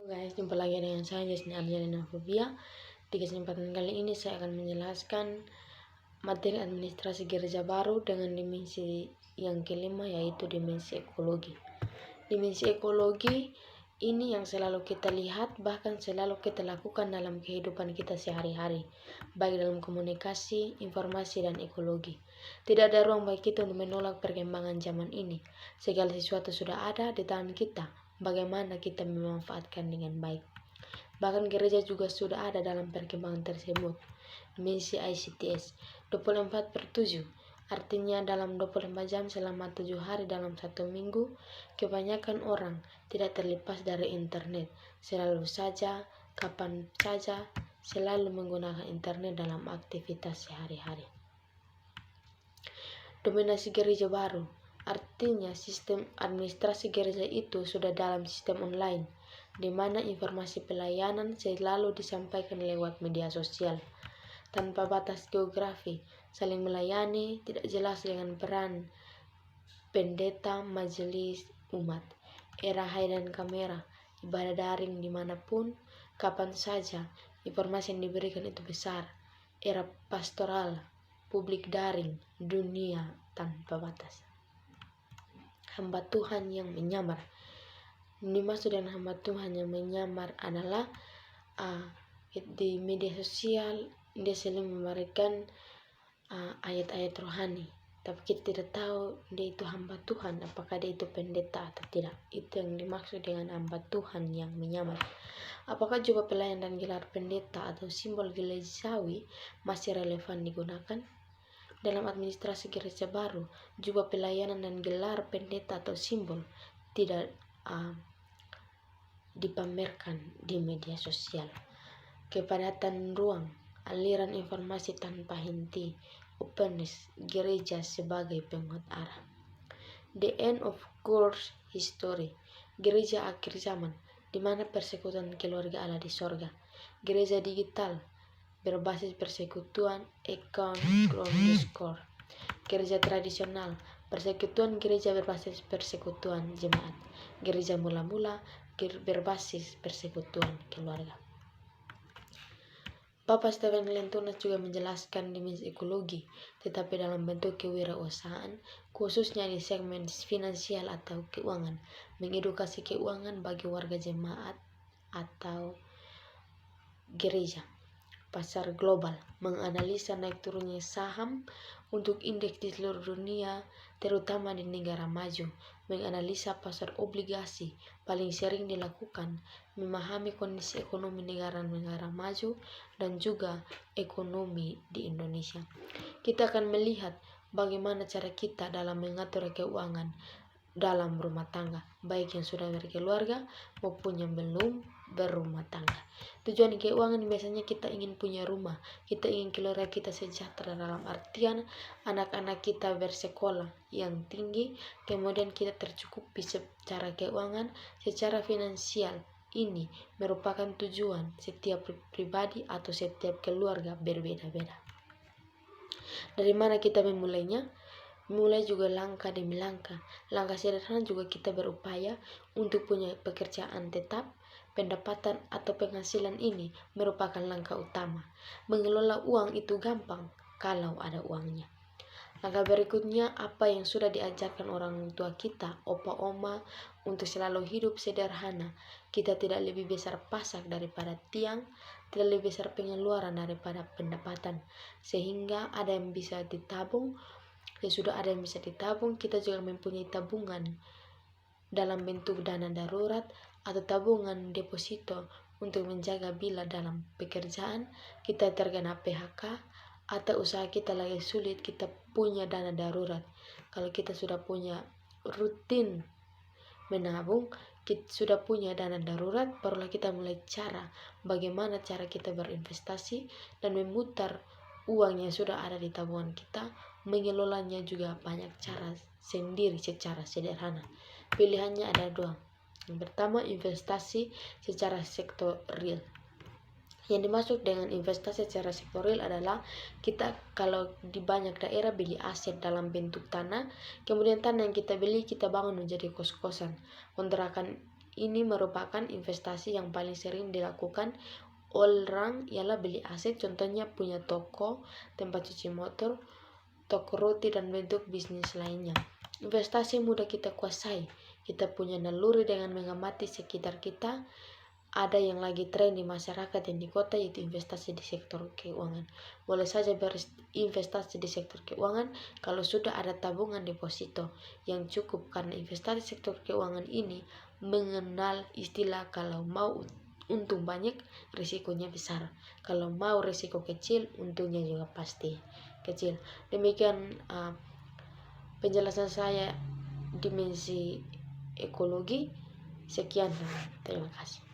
Guys, jumpa lagi dengan saya Jasmine Arjalina Fobia. Di kesempatan kali ini saya akan menjelaskan materi administrasi gereja baru dengan dimensi yang kelima, yaitu dimensi ekologi. Dimensi ekologi ini yang selalu kita lihat, bahkan selalu kita lakukan dalam kehidupan kita sehari-hari, baik dalam komunikasi, informasi, dan ekologi. Tidak ada ruang bagi kita untuk menolak perkembangan zaman ini. Segala sesuatu sudah ada di tangan kita, bagaimana kita memanfaatkan dengan baik. Bahkan gereja juga sudah ada dalam perkembangan tersebut. Dimensi ICTS 24/7, artinya dalam 24 jam selama 7 hari dalam 1 minggu, kebanyakan orang tidak terlepas dari internet. Selalu saja, kapan saja, selalu menggunakan internet dalam aktivitas sehari-hari. Dominasi gereja baru, artinya sistem administrasi gereja itu sudah dalam sistem online, di mana informasi pelayanan selalu disampaikan lewat media sosial, tanpa batas geografi, saling melayani, tidak jelas dengan peran pendeta, majelis, umat. Era hidden kamera, ibadah daring dimanapun, kapan saja, informasi yang diberikan itu besar. Era pastoral, publik daring, dunia tanpa batas. Hamba Tuhan yang menyamar. Dimaksud dengan hamba Tuhan yang menyamar adalah di media sosial dia selalu memberikan ayat-ayat rohani, tapi kita tidak tahu dia itu hamba Tuhan, apakah dia itu pendeta atau tidak. Itu yang dimaksud dengan hamba Tuhan yang menyamar. Apakah juga pelayan dan gelar pendeta atau simbol gerejawi masih relevan digunakan? Dalam administrasi gereja baru, juga pelayanan dan gelar pendeta atau simbol tidak dipamerkan di media sosial. Kepadatan ruang, aliran informasi tanpa henti, openness, gereja sebagai penguat arah. The end of course history, gereja akhir zaman, di mana persekutuan keluarga Allah di sorga. Gereja digital, berbasis persekutuan, account, ground discord. Gereja tradisional, persekutuan gereja berbasis persekutuan jemaat. Gereja mula-mula berbasis persekutuan keluarga. Bapak Stephen Lentunas juga menjelaskan dimensi ekologi, tetapi dalam bentuk kewirausahaan, khususnya di segmen finansial atau keuangan, mengedukasi keuangan bagi warga jemaat atau gereja. Pasar global, menganalisa naik turunnya saham untuk indeks di seluruh dunia, terutama di negara maju. Menganalisa pasar obligasi, paling sering dilakukan, memahami kondisi ekonomi negara-negara maju dan juga ekonomi di Indonesia. Kita akan melihat bagaimana cara kita dalam mengatur keuangan dalam rumah tangga, baik yang sudah berkeluarga maupun yang belum berumah tangga. Tujuan keuangan biasanya kita ingin punya rumah, kita ingin keluarga kita sejahtera, dalam artian anak-anak kita bersekolah yang tinggi, kemudian kita tercukupi secara keuangan, secara finansial. Ini merupakan tujuan setiap pribadi atau setiap keluarga berbeda-beda. Dari mana kita memulainya? Mulai juga langkah demi langkah. Langkah sederhana juga kita berupaya untuk punya pekerjaan tetap. Pendapatan atau penghasilan ini merupakan langkah utama. Mengelola uang itu gampang kalau ada uangnya. Langkah berikutnya, apa yang sudah diajarkan orang tua kita, opa oma, untuk selalu hidup sederhana. Kita tidak lebih besar pasak daripada tiang, tidak lebih besar pengeluaran daripada pendapatan, sehingga ada yang bisa ditabung. Sudah ada yang bisa ditabung, kita juga mempunyai tabungan dalam bentuk dana darurat atau tabungan deposito untuk menjaga bila dalam pekerjaan kita terkena PHK atau usaha kita lagi sulit, kita punya dana darurat. Kalau kita sudah punya rutin menabung, kita sudah punya dana darurat, barulah kita mulai bagaimana cara kita berinvestasi dan memutar uang yang sudah ada di tabungan kita. Mengelolanya juga banyak cara sendiri secara sederhana. Pilihannya ada dua. Yang pertama, investasi secara sektor real. Yang dimaksud dengan investasi secara sektor real adalah kita kalau di banyak daerah beli aset dalam bentuk tanah, kemudian tanah yang kita beli kita bangun menjadi kos-kosan, kontrakan ini merupakan investasi yang paling sering dilakukan orang ialah beli aset, contohnya punya toko, tempat cuci motor, toko roti, dan bentuk bisnis lainnya. Investasi mudah kita kuasai. Kita punya naluri dengan mengamati sekitar kita. Ada yang lagi tren di masyarakat dan di kota, yaitu investasi di sektor keuangan. Boleh saja berinvestasi di sektor keuangan kalau sudah ada tabungan deposito yang cukup, karena investasi sektor keuangan ini mengenal istilah kalau mau untung banyak, risikonya besar. Kalau mau risiko kecil, untungnya juga pasti kecil. Demikian penjelasan saya dimensi ekologi. Sekian, terima kasih.